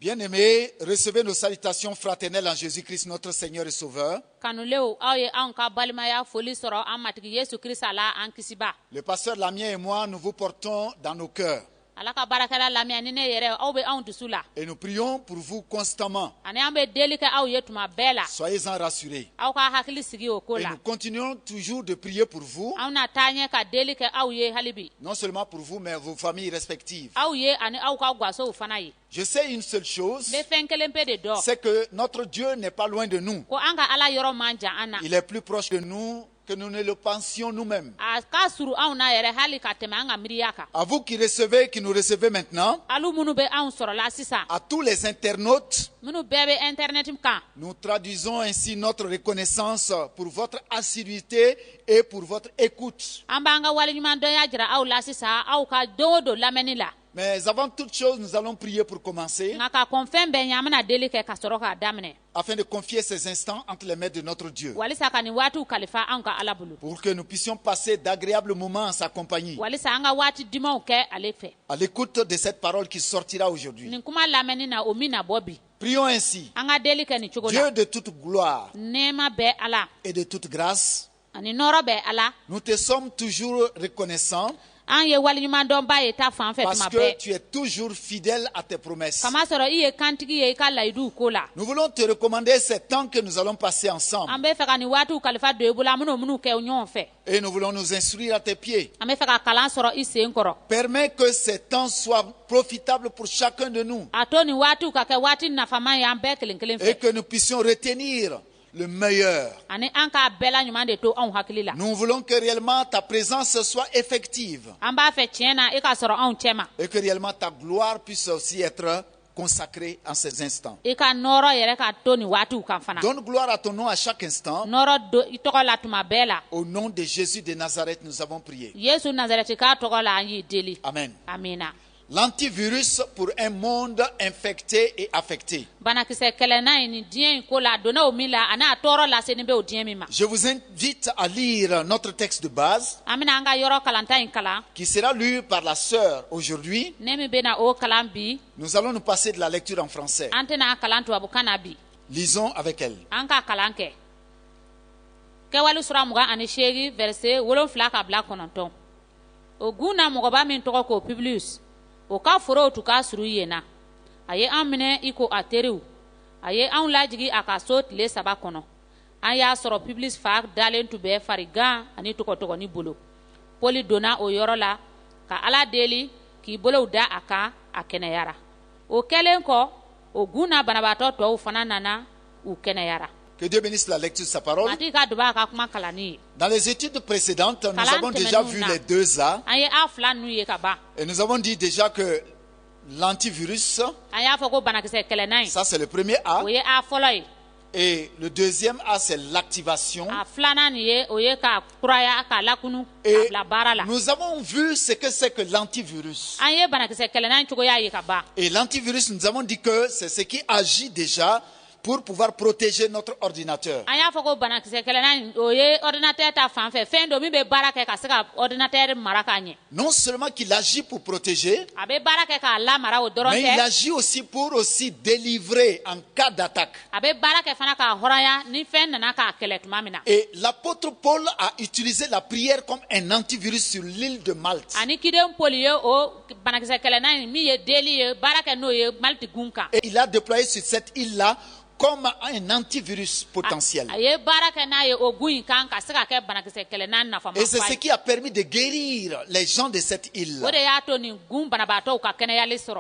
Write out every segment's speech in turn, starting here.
Bien-aimés, recevez nos salutations fraternelles en Jésus-Christ, notre Seigneur et Sauveur. Le pasteur Lamien et moi, nous vous portons dans nos cœurs. Et nous prions pour vous constamment. Soyez-en rassurés. Et nous continuons toujours de prier pour vous. Non seulement pour vous, mais vos familles respectives. Je sais une seule chose, c'est que notre Dieu n'est pas loin de nous. Il est plus proche de nous que nous ne le pensions nous-mêmes. À vous qui recevez, qui nous recevez maintenant, à tous les internautes, nous traduisons ainsi notre reconnaissance pour votre assiduité et pour votre écoute. Mais avant toute chose, nous allons prier pour commencer, afin de confier ces instants entre les mains de notre Dieu, pour que nous puissions passer d'agréables moments en sa compagnie, à l'écoute de cette parole qui sortira aujourd'hui. Prions ainsi. Dieu de toute gloire et de toute grâce, nous te sommes toujours reconnaissants parce que tu es toujours fidèle à tes promesses. Nous voulons te recommander ces temps que nous allons passer ensemble. Et nous voulons nous instruire à tes pieds. Permets que ces temps soient profitables pour chacun de nous. Et que nous puissions retenir le meilleur. Nous voulons que réellement ta présence soit effective. Et que réellement ta gloire puisse aussi être consacrée en ces instants. Donne gloire à ton nom à chaque instant. Au nom de Jésus de Nazareth, nous avons prié. Amen. L'antivirus pour un monde infecté et affecté. Je vous invite à lire notre texte de base qui sera lu par la sœur aujourd'hui. Nous allons nous passer de la lecture en français. Lisons avec elle. Oka foro tuka suru yena aye amene iko ateriu aye an lajigi akaso tile saba kono an ya soro publis fak dalen tube fariga ani toko ni bolo poli dona o yoro la ka ala deli ki bolo da aka akeneyara o kelen ko o guna banabato to fana nana u keneyara. Que Dieu bénisse la lecture de sa parole. Dans les études précédentes, nous avons déjà vu les deux A. Et nous avons dit déjà que l'antivirus, ça c'est le premier A. Et le deuxième A, c'est l'activation. Et nous avons vu ce que c'est que l'antivirus. Et l'antivirus, nous avons dit que c'est ce qui agit déjà pour pouvoir protéger notre ordinateur. Non seulement qu'il agit pour protéger, mais il agit aussi pour délivrer en cas d'attaque. Et l'apôtre Paul a utilisé la prière comme un antivirus sur l'île de Malte. Et il a déployé sur cette île-là comme un antivirus potentiel. Et c'est ce qui a permis de guérir les gens de cette île.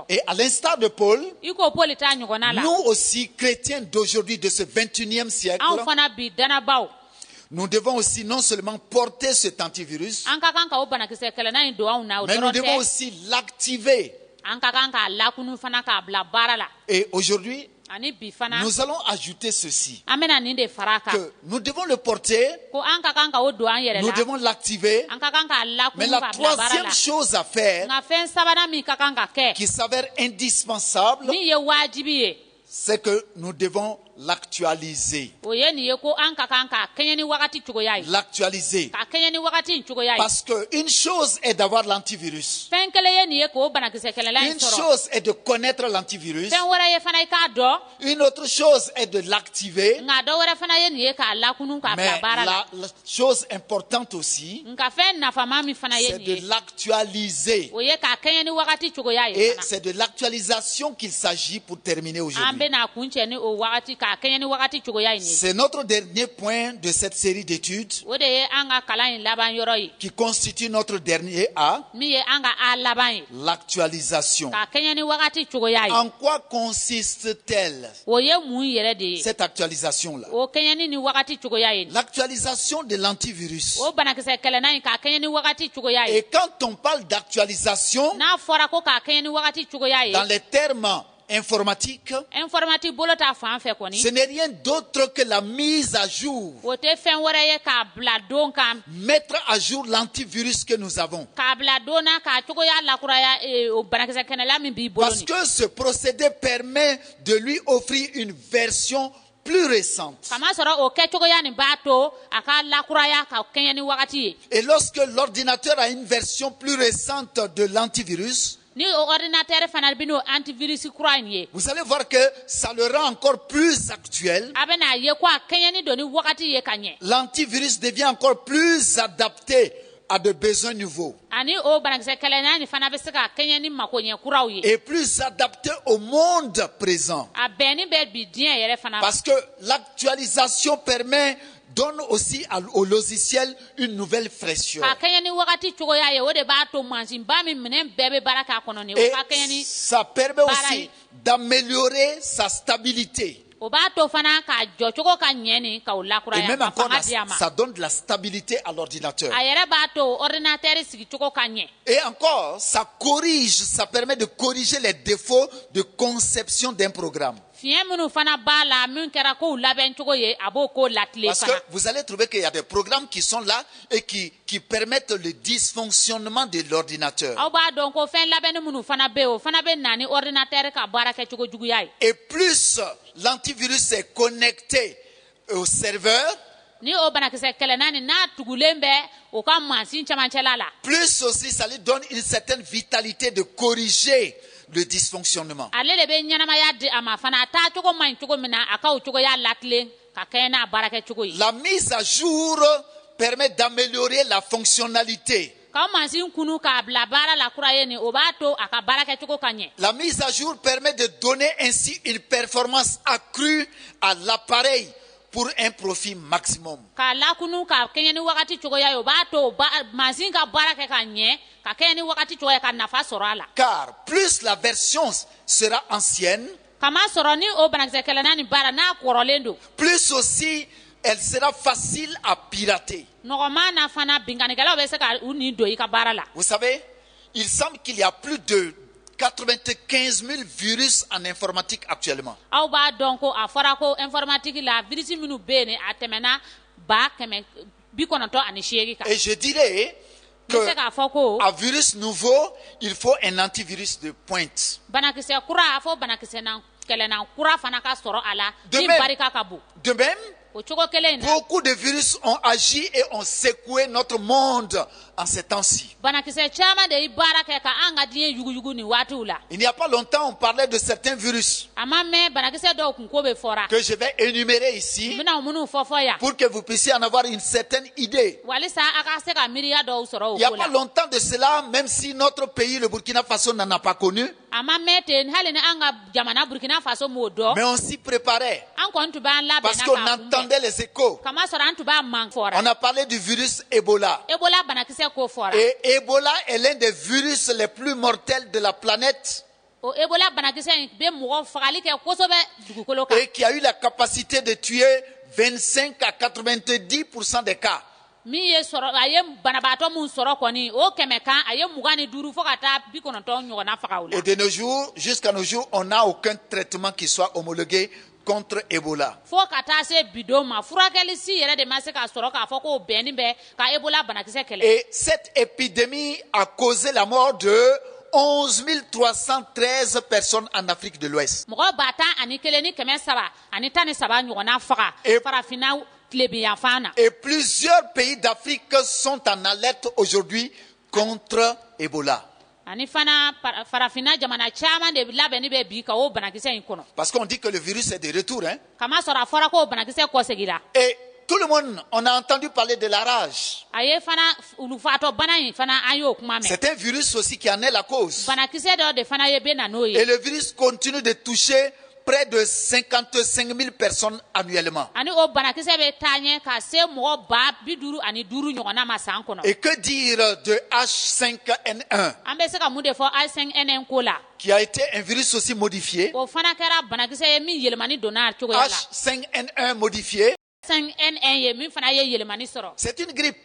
Et à l'instar de Paul, nous aussi, chrétiens d'aujourd'hui, de ce 21e siècle, nous devons aussi non seulement porter cet antivirus, mais nous devons aussi l'activer. Et aujourd'hui, nous allons ajouter ceci. Que nous devons le porter, nous devons l'activer, mais la troisième chose à faire, qui s'avère indispensable, c'est que nous devons l'actualiser. L'actualiser. Parce qu'une chose est d'avoir l'antivirus. Une chose est de connaître l'antivirus. Une autre chose est de l'activer. Mais la chose importante aussi, c'est de l'actualiser. Et c'est de l'actualisation qu'il s'agit pour terminer aujourd'hui. C'est notre dernier point de cette série d'études qui constitue notre dernier A, l'actualisation. En quoi consiste-t-elle, cette actualisation-là? L'actualisation de l'antivirus. Et quand on parle d'actualisation, dans les termes informatique, ce n'est rien d'autre que la mise à jour, mettre à jour l'antivirus que nous avons. Parce que ce procédé permet de lui offrir une version plus récente. Et lorsque l'ordinateur a une version plus récente de l'antivirus, vous allez voir que ça le rend encore plus actuel. L'antivirus devient encore plus adapté à des besoins nouveaux. Et plus adapté au monde présent. Parce que l'actualisation donne aussi au logiciel une nouvelle fraîcheur. Et ça permet aussi d'améliorer sa stabilité. Et même encore, ça donne de la stabilité à l'ordinateur. Et encore, ça permet de corriger les défauts de conception d'un programme. Parce que vous allez trouver qu'il y a des programmes qui sont là et qui permettent le dysfonctionnement de l'ordinateur. Et plus l'antivirus est connecté au serveur, plus aussi ça lui donne une certaine vitalité de corriger le dysfonctionnement. La mise à jour permet d'améliorer la fonctionnalité. La mise à jour permet de donner ainsi une performance accrue à l'appareil pour un profit maximum. Car plus la version sera ancienne, plus aussi elle sera facile à pirater. Vous savez, il semble qu'il y a plus de 95 000 virus en informatique actuellement. Et je dirais qu'à virus nouveau, il faut un antivirus de pointe. De même, beaucoup de virus ont agi et ont secoué notre monde en ces temps-ci. Il n'y a pas longtemps, on parlait de certains virus que je vais énumérer ici pour que vous puissiez en avoir une certaine idée. Il n'y a pas longtemps de cela, même si notre pays, le Burkina Faso, n'en a pas connu, mais on s'y préparait parce qu'on entendait les échos. On a parlé du virus Ebola. Et Ebola est l'un des virus les plus mortels de la planète. Et qui a eu la capacité de tuer 25 à 90% des cas. Et de nos jours, jusqu'à nos jours, on n'a aucun traitement qui soit homologué contre Ebola. Et cette épidémie a causé la mort de 11 313 personnes en Afrique de l'Ouest. Et plusieurs pays d'Afrique sont en alerte aujourd'hui contre Ebola. Parce qu'on dit que le virus est de retour. Hein? Et tout le monde, on a entendu parler de la rage. C'est un virus aussi qui en est la cause. Et le virus continue de toucher près de 55 000 personnes annuellement. Et que dire de H5N1 qui a été un virus aussi modifié. H5N1 modifié. C'est une grippe.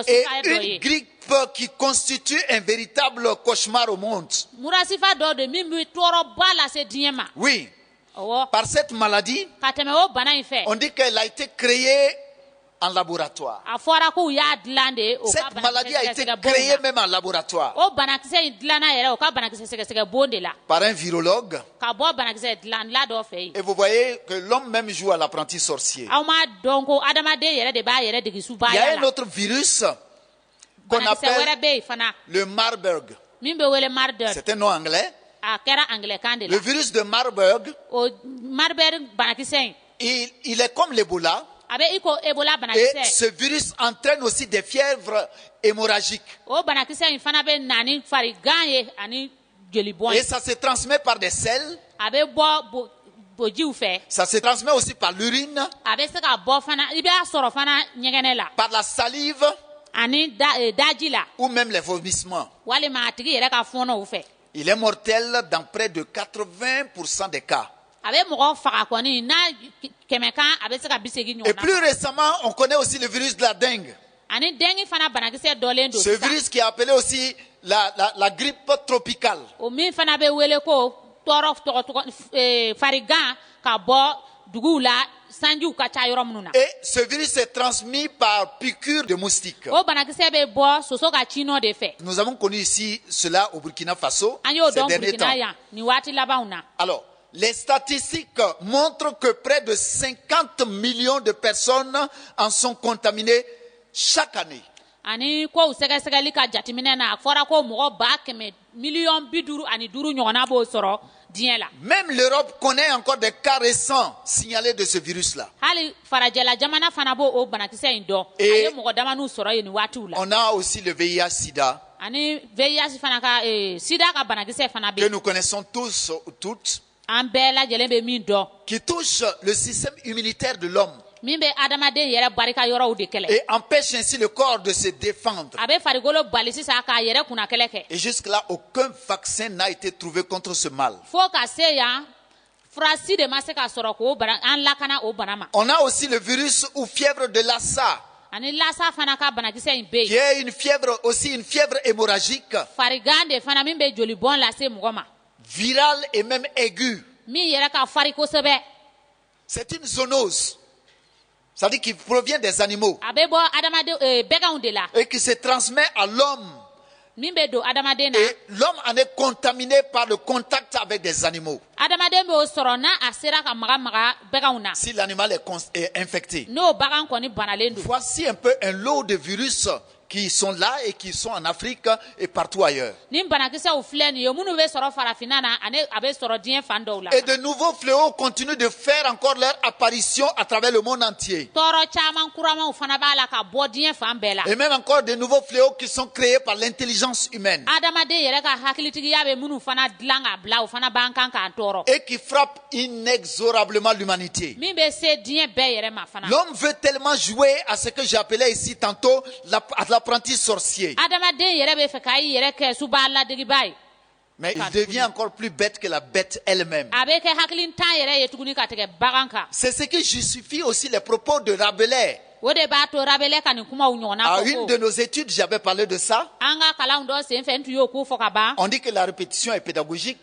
Et une grippe qui constitue un véritable cauchemar au monde. Oui. Par cette maladie, on dit qu'elle a été créée en laboratoire. Cette maladie a été créée même en laboratoire par un virologue. Et vous voyez que l'homme même joue à l'apprenti sorcier. Il y a un autre virus qu'on appelle le Marburg. C'est un nom anglais. Le virus de Marburg, il est comme l'Ebola. Et ce virus entraîne aussi des fièvres hémorragiques. Et ça se transmet par des selles. Ça se transmet aussi par l'urine, par la salive ou même les vomissements. Il est mortel dans près de 80% des cas. Et plus récemment, on connaît aussi le virus de la dengue. Ce virus qui est appelé aussi la grippe tropicale. Et ce virus est transmis par piqûre de moustiques. Nous avons connu ici cela au Burkina Faso ces derniers temps. Alors, les statistiques montrent que près de 50 millions de personnes en sont contaminées chaque année. Même l'Europe connaît encore des cas récents signalés de ce virus-là. Et on a aussi le VIH-Sida que nous connaissons tous ou toutes, qui touche le système immunitaire de l'homme et empêche ainsi le corps de se défendre. Et jusque-là, aucun vaccin n'a été trouvé contre ce mal. On a aussi le virus ou fièvre de Lassa, qui est une fièvre hémorragique, virale et même aiguë. C'est une zoonose. Ça veut dire qu'il provient des animaux et qui se transmet à l'homme. Et l'homme en est contaminé par le contact avec des animaux. Si l'animal est infecté. Voici un peu un lot de virus qui sont là et qui sont en Afrique et partout ailleurs. Et de nouveaux fléaux continuent de faire encore leur apparition à travers le monde entier. Et même encore de nouveaux fléaux qui sont créés par l'intelligence humaine. Et qui frappent inexorablement l'humanité. L'homme veut tellement jouer à ce que j'appelais ici tantôt l'apprenti sorcier. Mais il devient encore plus bête que la bête elle-même. C'est ce qui justifie aussi les propos de Rabelais À une de nos études, j'avais parlé de ça. On dit que la répétition est pédagogique.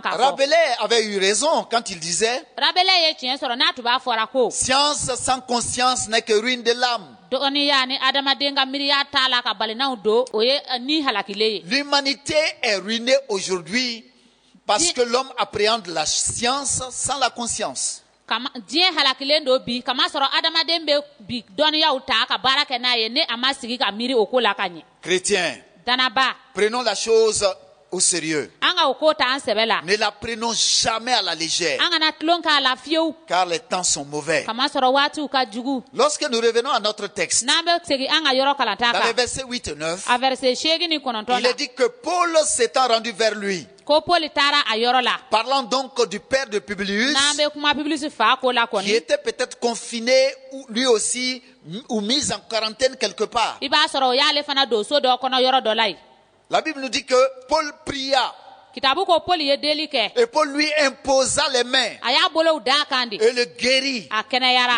Rabelais avait eu raison quand il disait science sans conscience n'est que ruine de l'âme. L'humanité est ruinée aujourd'hui parce que l'homme appréhende la science sans la conscience. Chrétiens, prenons la chose au sérieux. Ne la prenons jamais à la légère, car les temps sont mauvais. Lorsque nous revenons à notre texte, dans les versets 8 et 9, il est dit que Paul s'étant rendu vers lui, parlant donc du père de Publius, qui était peut-être confiné ou lui aussi ou mis en quarantaine quelque part. La Bible nous dit que Paul pria. Et Paul lui imposa les mains et le guérit.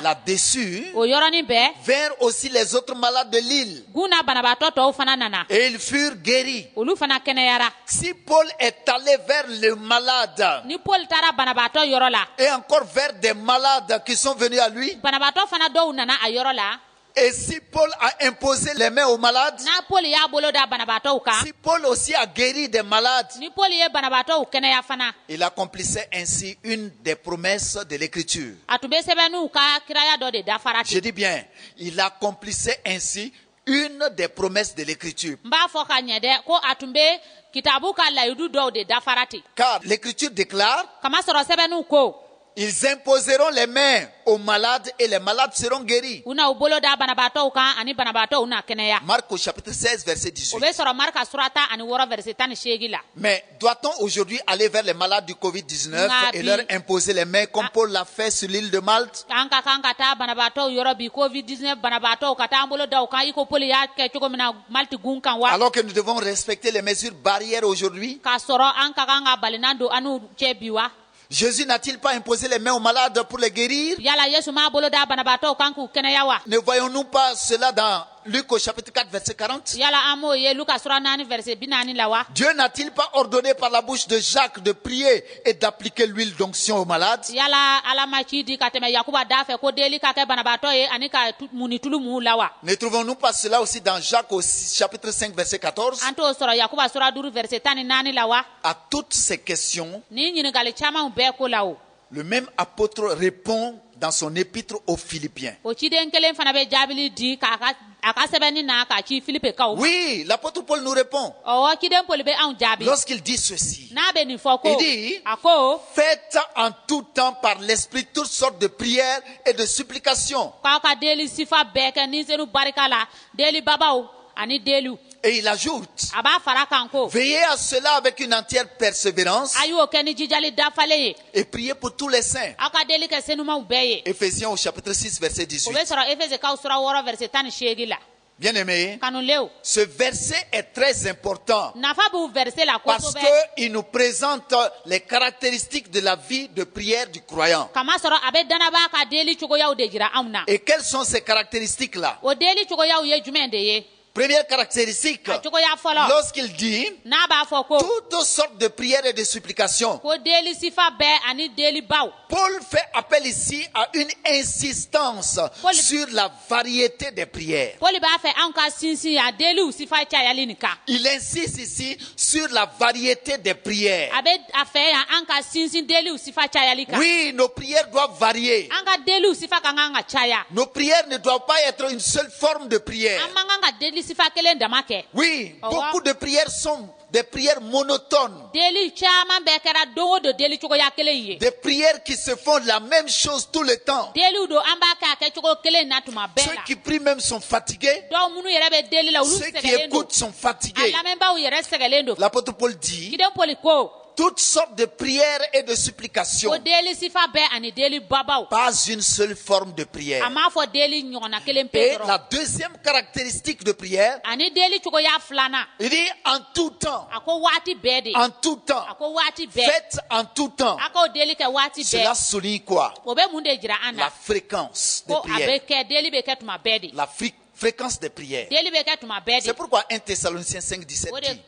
Là-dessus, vinrent aussi les autres malades de l'île. Et ils furent guéris. Si Paul est allé vers le malade et encore vers des malades qui sont venus à lui, et si Paul a imposé les mains aux malades, si Paul aussi a guéri des malades, il accomplissait ainsi une des promesses de l'Écriture. Je dis bien, il accomplissait ainsi une des promesses de l'Écriture. Car l'Écriture déclare: ils imposeront les mains aux malades et les malades seront guéris. Marc au chapitre 16, verset 18. Mais doit-on aujourd'hui aller vers les malades du Covid-19 et leur imposer les mains comme Paul l'a fait sur l'île de Malte? Alors que nous devons respecter les mesures barrières aujourd'hui? Jésus n'a-t-il pas imposé les mains aux malades pour les guérir? Ne voyons-nous pas cela dans Luc au chapitre 4, verset 40? Dieu n'a-t-il pas ordonné par la bouche de Jacques de prier et d'appliquer l'huile d'onction aux malades? Ne trouvons-nous pas cela aussi dans Jacques au chapitre 5, verset 14? À toutes ces questions, le même apôtre répond dans son épître aux Philippiens. Oui, l'apôtre Paul nous répond. Lorsqu'il dit ceci, il dit: faites en tout temps par l'Esprit toutes sortes de prières et de supplications. Et il ajoute: veillez à cela avec une entière persévérance et priez pour tous les saints. Éphésiens au chapitre 6, verset 18. Bien-aimés, ce verset est très important parce qu'il nous présente les caractéristiques de la vie de prière du croyant. Et quelles sont ces caractéristiques-là? Première caractéristique, lorsqu'il dit toutes sortes de prières et de supplications, Paul fait appel ici à une insistance sur la variété des prières. Il insiste ici sur la variété des prières. Oui, nos prières doivent varier. Nos prières ne doivent pas être une seule forme de prière. Oui, beaucoup de prières sont des prières monotones. Des prières qui se font la même chose tout le temps. Ceux qui prient même sont fatigués. Ceux qui écoutent sont fatigués. L'apôtre Paul dit: toutes sortes de prières et de supplications. Pas une seule forme de prière. Et la deuxième caractéristique de prière, il dit en tout temps. En tout temps. Faites en tout temps. Cela souligne quoi? La fréquence des prières. La fréquence des prières. C'est pourquoi 1 Thessaloniciens 5:17 dit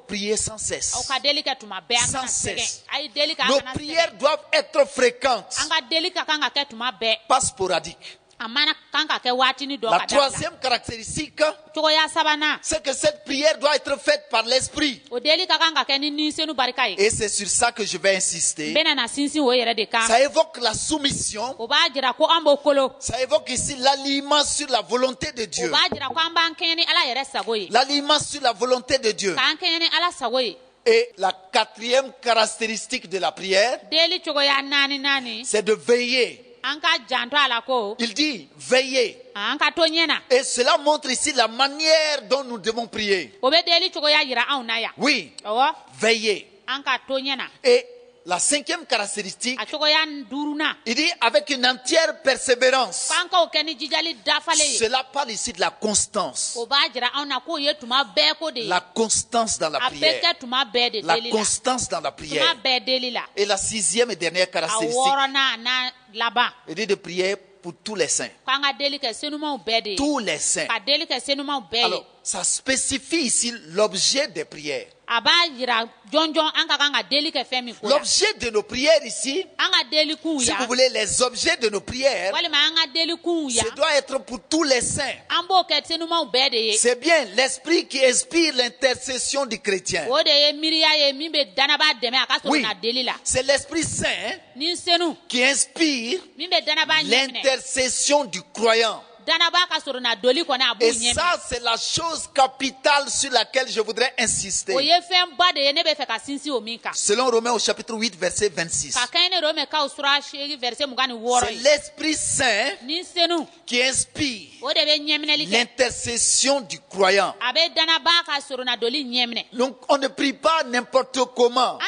priez sans cesse. Sans cesse. Nos prières doivent être fréquentes, pas sporadiques. La troisième caractéristique, c'est que cette prière doit être faite par l'esprit. Et c'est sur ça que je vais insister. Ça évoque la soumission. Ça évoque ici l'alignement sur la volonté de Dieu. L'alignement sur la volonté de Dieu. Et la quatrième caractéristique de la prière, c'est de veiller. Il dit veillez. Et cela montre ici la manière dont nous devons prier. Oui, veillez. Et la cinquième caractéristique, il dit avec une entière persévérance. Cela parle ici de la constance. La constance dans la prière. La constance dans la prière. Et la sixième et dernière caractéristique, il dit de prier pour tous les saints. Tous les saints. Alors, ça spécifie ici l'objet des prières. L'objet de nos prières ici, si vous voulez, les objets de nos prières, ça doit être pour tous les saints. C'est bien l'esprit qui inspire l'intercession du chrétien. Oui, c'est l'Esprit Saint qui inspire l'intercession du croyant. Et ça, c'est la chose capitale sur laquelle je voudrais insister. Selon Romains au chapitre 8, verset 26. C'est l'Esprit Saint qui inspire l'intercession du croyant. Donc, on ne prie pas n'importe comment.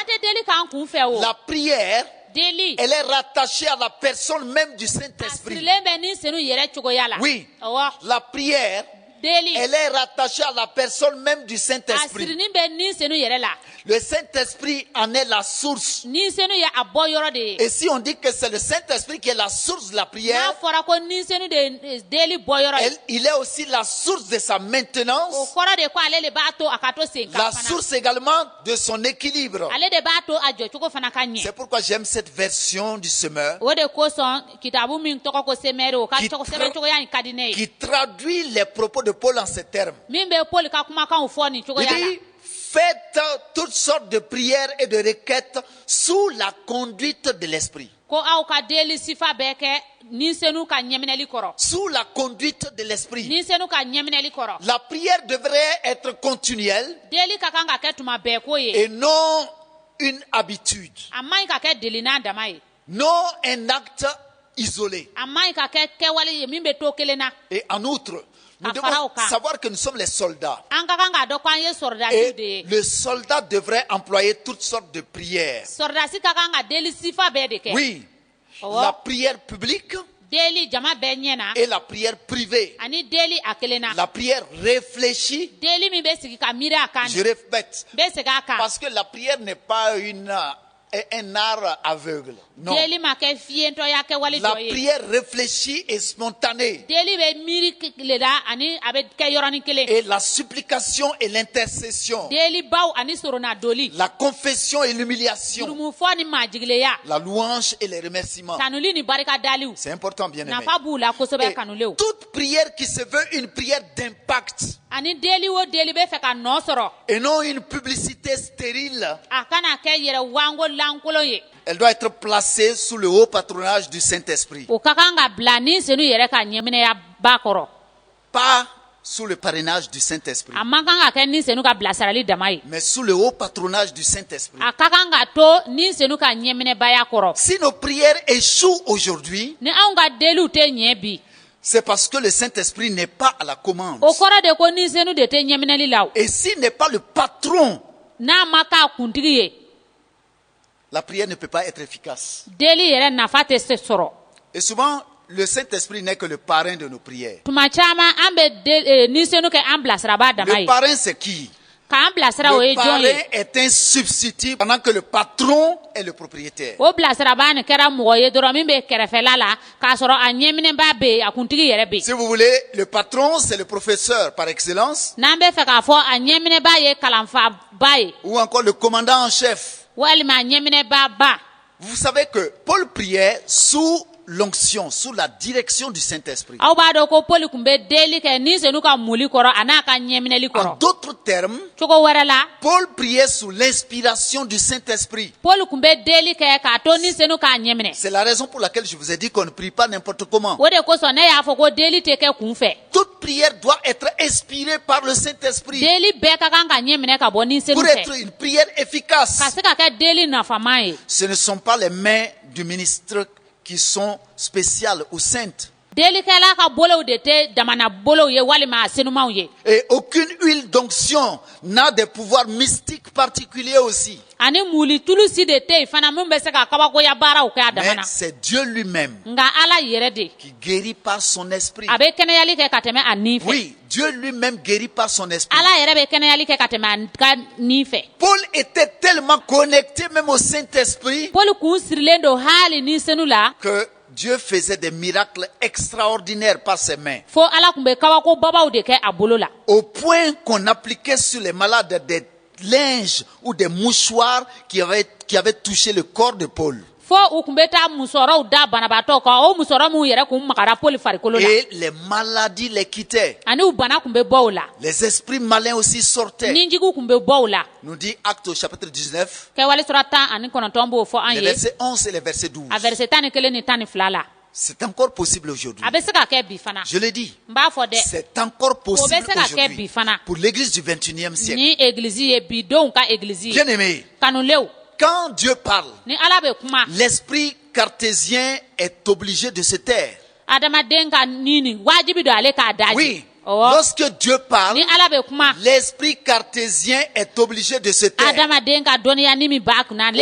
La prière, elle est rattachée à la personne même du Saint-Esprit. Oui, la prière, elle est rattachée à la personne même du Saint-Esprit. Le Saint-Esprit en est la source. Et si on dit que c'est le Saint-Esprit qui est la source de la prière, il est aussi la source de sa maintenance, la source également de son équilibre. C'est pourquoi j'aime cette version du semeur qui traduit les propos de Paul en ces termes. Il dit, faites toutes sortes de prières et de requêtes sous la conduite de l'Esprit. Sous la conduite de l'Esprit. La prière devrait être continuelle et non une habitude. Non un acte isolé. Et en outre, nous devons savoir que nous sommes les soldats. Et le soldat devrait employer toutes sortes de prières. Oui, la prière publique et la prière privée. La prière réfléchie. Je répète, parce que la prière n'est pas un art aveugle. Non. La prière réfléchie et spontanée. Et la supplication et l'intercession. La confession et l'humiliation. La louange et les remerciements. C'est important, bien aimé. Et toute prière qui se veut une prière d'impact et non une publicité stérile, elle doit être placée sous le haut patronage du Saint-Esprit. Pas sous le parrainage du Saint-Esprit, mais sous le haut patronage du Saint-Esprit. Si nos prières échouent aujourd'hui, c'est parce que le Saint-Esprit n'est pas à la commande. Et s'il n'est pas le patron, la prière ne peut pas être efficace. Et souvent, le Saint-Esprit n'est que le parrain de nos prières. Le parrain, c'est qui? Le parrain est un substitut pendant que le patron est le propriétaire. Si vous voulez, le patron, c'est le professeur par excellence. Ou encore le commandant en chef. Vous savez que Paul priait sous l'onction, sous la direction du Saint-Esprit. En d'autres termes, Paul priait sous l'inspiration du Saint-Esprit. C'est la raison pour laquelle je vous ai dit qu'on ne prie pas n'importe comment. Toute prière doit être inspirée par le Saint-Esprit pour être une prière efficace. Ce ne sont pas les mains du ministre qui sont spéciales ou saintes. Et aucune huile d'onction n'a des pouvoirs mystiques particuliers aussi. Mais c'est Dieu lui-même qui guérit par son esprit. Oui, Dieu lui-même guérit par son esprit. Paul était tellement connecté même au Saint-Esprit que Dieu faisait des miracles extraordinaires par ses mains. Au point qu'on appliquait sur les malades des linges ou des mouchoirs qui avaient touché le corps de Paul. Et les maladies les quittaient. Les esprits malins aussi sortaient. Nous dit Actes au chapitre 19, les versets 11 et les versets 12. C'est encore possible aujourd'hui. Je le dis. C'est encore possible aujourd'hui pour l'église du 21e siècle. Bien aimé, quand Dieu parle, l'esprit cartésien est obligé de se taire. Oui. Lorsque Dieu parle, l'esprit cartésien est obligé de se taire.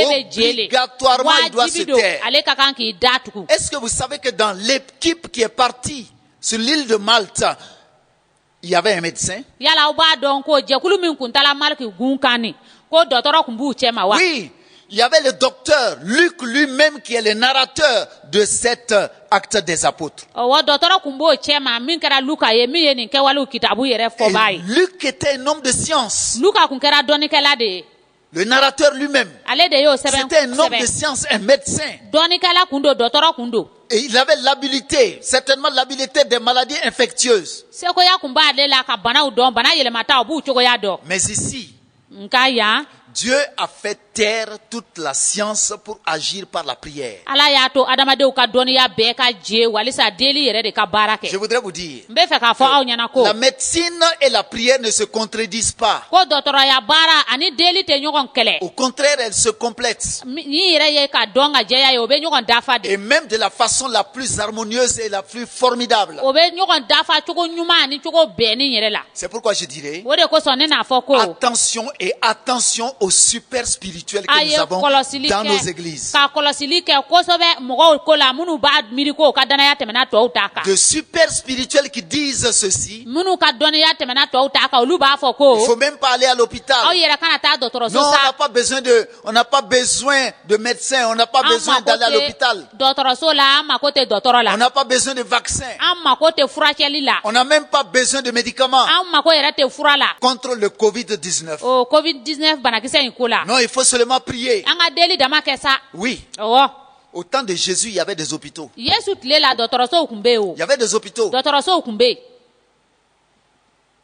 Obligatoirement, il doit se taire. Est-ce que vous savez que dans l'équipe qui est partie sur l'île de Malte, il y avait un médecin? Oui. Il y avait le docteur Luc lui-même qui est le narrateur de cet acte des apôtres. Et Luc était un homme de science. Le narrateur lui-même, c'était un homme de science, un médecin. Et il avait l'habilité, certainement l'habilité des maladies infectieuses. Mais ici, Dieu a fait taire toute la science pour agir par la prière. Je voudrais vous dire, la médecine et la prière ne se contredisent pas. Au contraire, elles se complètent. Et même de la façon la plus harmonieuse et la plus formidable. C'est pourquoi je dirais, attention et attention au super spirituel que nous avons dans nos églises. De super spirituels qui disent ceci. Il ne faut même pas aller à l'hôpital. Non, on n'a pas besoin de médecins, on n'a pas besoin d'aller à l'hôpital. On n'a pas besoin de vaccins. On n'a même pas besoin de médicaments contre le Covid-19. Non, il faut seulement prier. Oui. Au temps de Jésus, il y avait des hôpitaux. Il y avait des hôpitaux.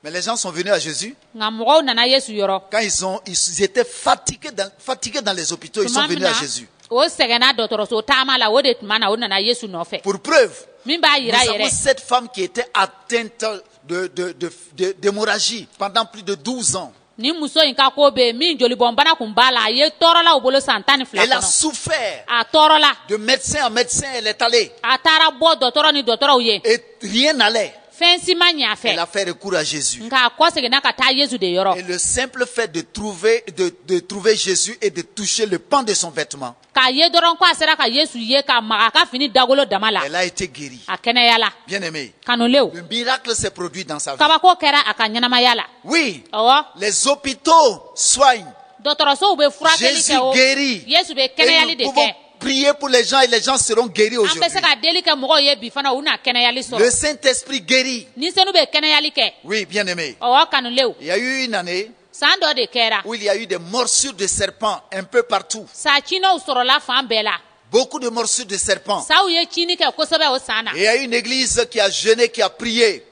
Mais les gens sont venus à Jésus. Quand ils étaient fatigués dans les hôpitaux, ils sont venus à Jésus. Pour preuve, nous avons cette femme qui était atteinte d'hémorragie pendant plus de 12 ans. Elle a souffert. De médecin en médecin, elle est allée. Et rien n'allait. Elle a fait recours à Jésus. Et le simple fait de trouver Jésus et de toucher le pan de son vêtement, elle a été guérie. Bien aimé, le miracle s'est produit dans sa vie. Oui, les hôpitaux soignent. Jésus guérit. Et nous pouvons prier pour les gens et les gens seront guéris aujourd'hui. Le Saint-Esprit guérit. Oui, bien aimé. Il y a eu une année où il y a eu des morsures de serpents un peu partout. Beaucoup de morsures de serpents. Et il y a une église qui a jeûné, qui a prié.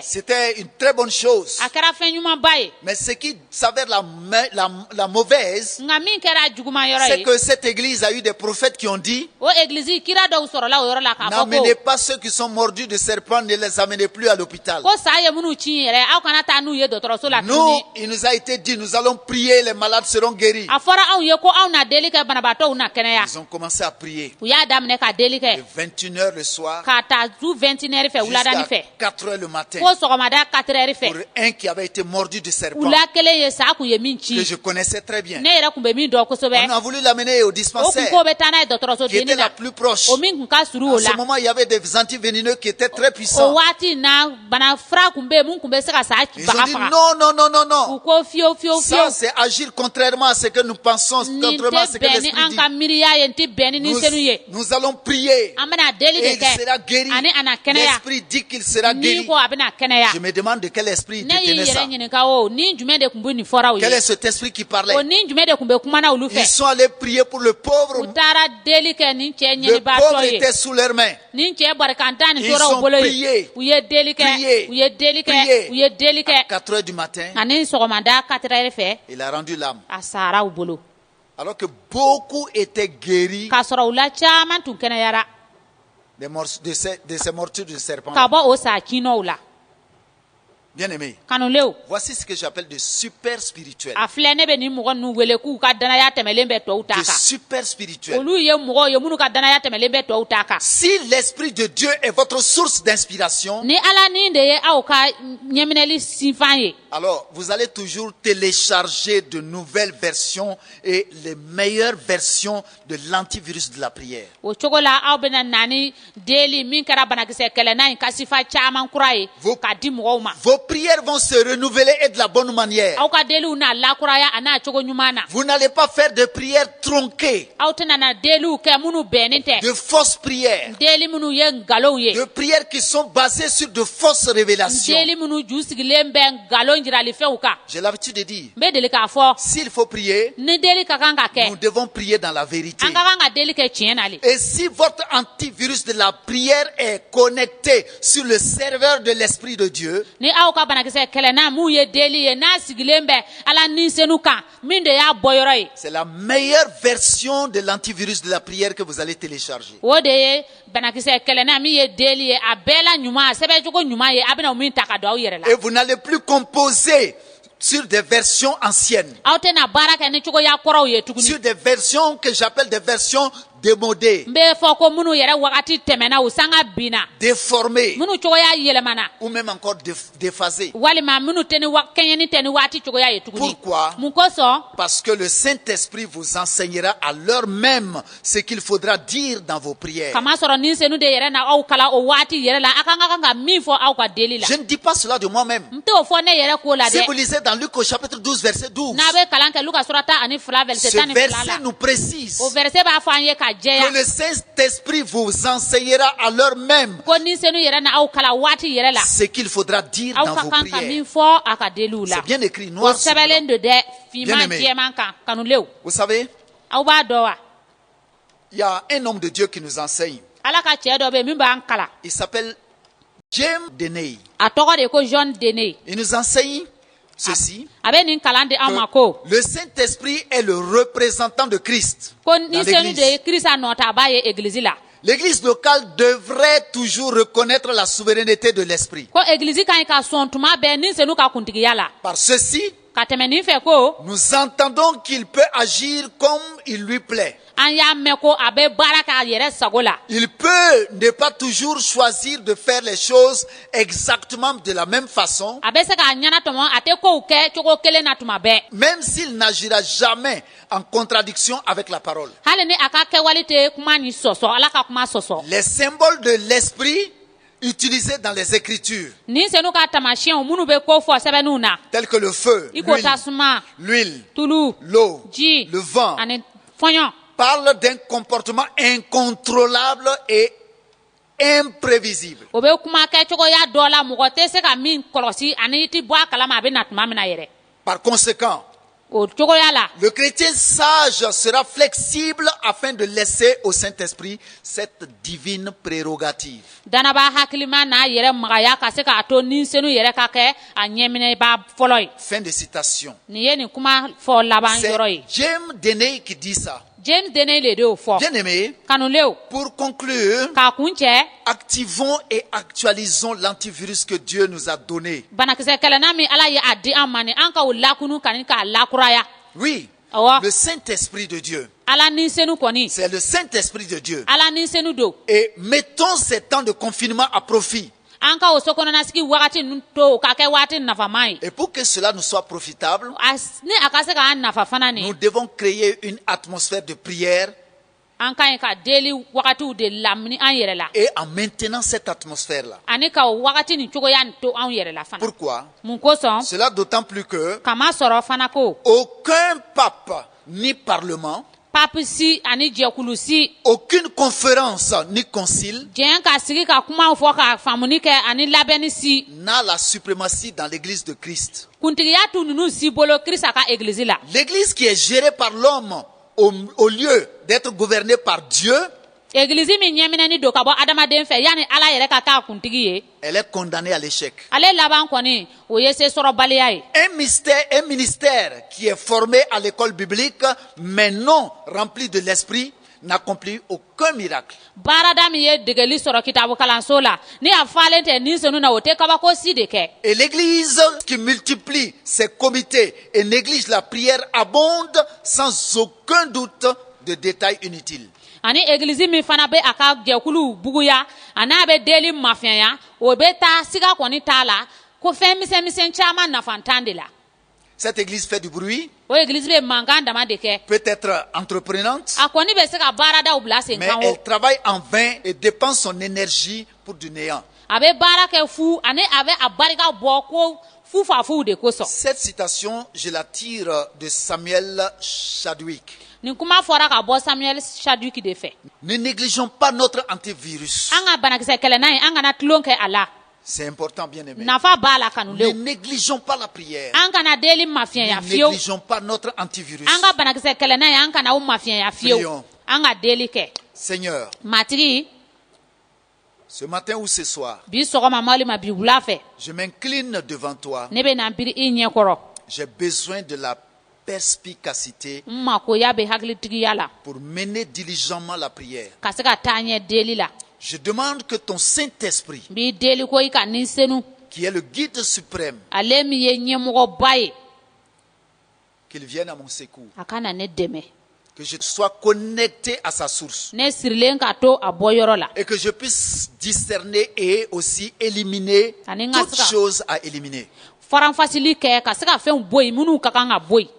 C'était une très bonne chose. Mais ce qui s'avère la mauvaise, c'est que cette église a eu des prophètes qui ont dit: n'amenez pas ceux qui sont mordus de serpents, ne les amenez plus à l'hôpital. Nous, il nous a été dit, nous allons prier, les malades seront guéris. Ils ont commencé à prier. De 21h le soir jusqu'à 4h le matin. Pour un qui avait été mordu de serpent, que je connaissais très bien. On a voulu l'amener au dispensaire, qui était la plus proche. En ce moment, il y avait des antivénineux qui étaient très puissants. Ils ont dit non. Ça, c'est agir contrairement à ce que nous pensons, contrairement à ce que l'Esprit dit. Nous allons prier et il sera guéri. L'Esprit dit qu'il sera guéri. Je me demande de quel esprit détenait ça. Quel est cet esprit qui parlait? Ils sont allés prier pour le pauvre. Le pauvre était sous leurs mains. Ils ont prié. À 4h du matin, il a rendu l'âme. Alors que beaucoup étaient guéris de ces morsures de serpent. Bien aimé, voici ce que j'appelle de super spirituel. De super spirituel. Si l'Esprit de Dieu est votre source d'inspiration, alors vous allez toujours télécharger de nouvelles versions et les meilleures versions de l'antivirus de la prière. Vos prières vont se renouveler et de la bonne manière. Vous n'allez pas faire de prières tronquées, de fausses prières, de prières qui sont basées sur de fausses révélations. J'ai l'habitude de dire, s'il faut prier, nous devons prier dans la vérité. Et si votre antivirus de la prière est connecté sur le serveur de l'Esprit de Dieu, c'est la meilleure version de l'antivirus de la prière que vous allez télécharger. Et vous n'allez plus composer sur des versions anciennes, sur des versions que j'appelle des versions démodées, déformées, ou même encore déphasées. Pourquoi? Parce que le Saint-Esprit vous enseignera à l'heure même ce qu'il faudra dire dans vos prières. Je ne dis pas cela de moi-même. Si vous lisez dans Luc au chapitre 12, verset 12, ce verset nous précise que le Saint-Esprit vous enseignera à l'heure même ce qu'il faudra dire dans vos prières. C'est bien écrit noir sur blanc. Bien aimé. Vous savez, il y a un homme de Dieu qui nous enseigne. Il s'appelle James Deney. Il nous enseigne ceci, que le Saint-Esprit est le représentant de Christ dans l'Église. L'église locale devrait toujours reconnaître la souveraineté de l'esprit. Par ceci, nous entendons qu'il peut agir comme il lui plaît. Il peut ne pas toujours choisir de faire les choses exactement de la même façon, même s'il n'agira jamais en contradiction avec la parole. Les symboles de l'esprit utilisés dans les Écritures, tels que le feu, l'huile, l'eau, le vent, parlent d'un comportement incontrôlable et imprévisible. Par conséquent, le chrétien sage sera flexible afin de laisser au Saint-Esprit cette divine prérogative. Fin de citation. C'est James Denney qui dit ça. Bien aimé, pour conclure, activons et actualisons l'antivirus que Dieu nous a donné. Oui, le Saint-Esprit de Dieu. C'est le Saint-Esprit de Dieu. Et mettons ces temps de confinement à profit. Et pour que cela nous soit profitable, nous devons créer une atmosphère de prière. Et en maintenant cette atmosphère-là. Pourquoi? Cela d'autant plus que aucun pape ni parlement, aucune conférence ni concile n'a la suprématie dans l'église de Christ. L'église qui est gérée par l'homme au lieu d'être gouvernée par Dieu, elle est condamnée à l'échec. Un ministère qui est formé à l'école biblique mais non rempli de l'esprit n'accomplit aucun miracle. Et l'église qui multiplie ses comités et néglige la prière abonde sans aucun doute de détails inutiles. Cette église fait du bruit, peut être entreprenante, mais elle travaille en vain et dépense son énergie pour du néant. Cette citation, je la tire de Samuel Chadwick. Ne négligeons pas notre antivirus. C'est important, bien aimé. Ne négligeons pas la prière. Ne négligeons pas notre antivirus. Prions. Seigneur, ce matin ou ce soir, je m'incline devant toi. J'ai besoin de la perspicacité pour mener diligemment la prière. Je demande que ton Saint-Esprit, qui est le guide suprême, qu'il vienne à mon secours, que je sois connecté à sa source et que je puisse discerner et aussi éliminer toutes choses à éliminer.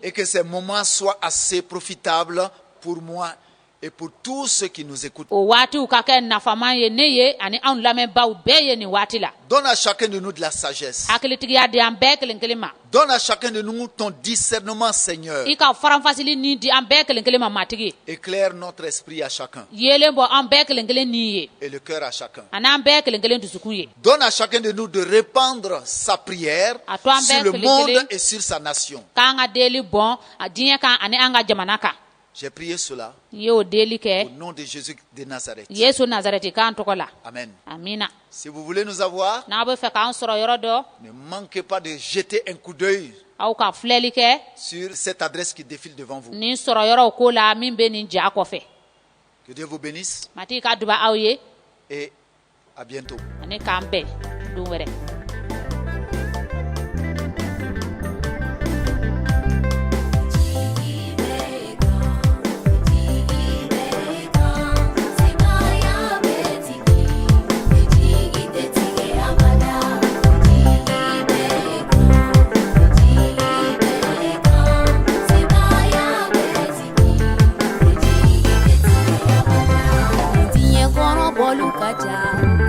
Et que ces moments soient assez profitables pour moi et pour tous ceux qui nous écoutent. Donne à chacun de nous de la sagesse. Donne à chacun de nous ton discernement, Seigneur. Éclaire notre esprit à chacun. Et le cœur à chacun. Donne à chacun de nous de répandre sa prière sur le monde et sur sa nation. J'ai prié cela au nom de Jésus de Nazareth. Amen. Si vous voulez nous avoir, ne manquez pas de jeter un coup d'œil sur cette adresse qui défile devant vous. Que Que Dieu vous bénisse. Et à bientôt. Kaja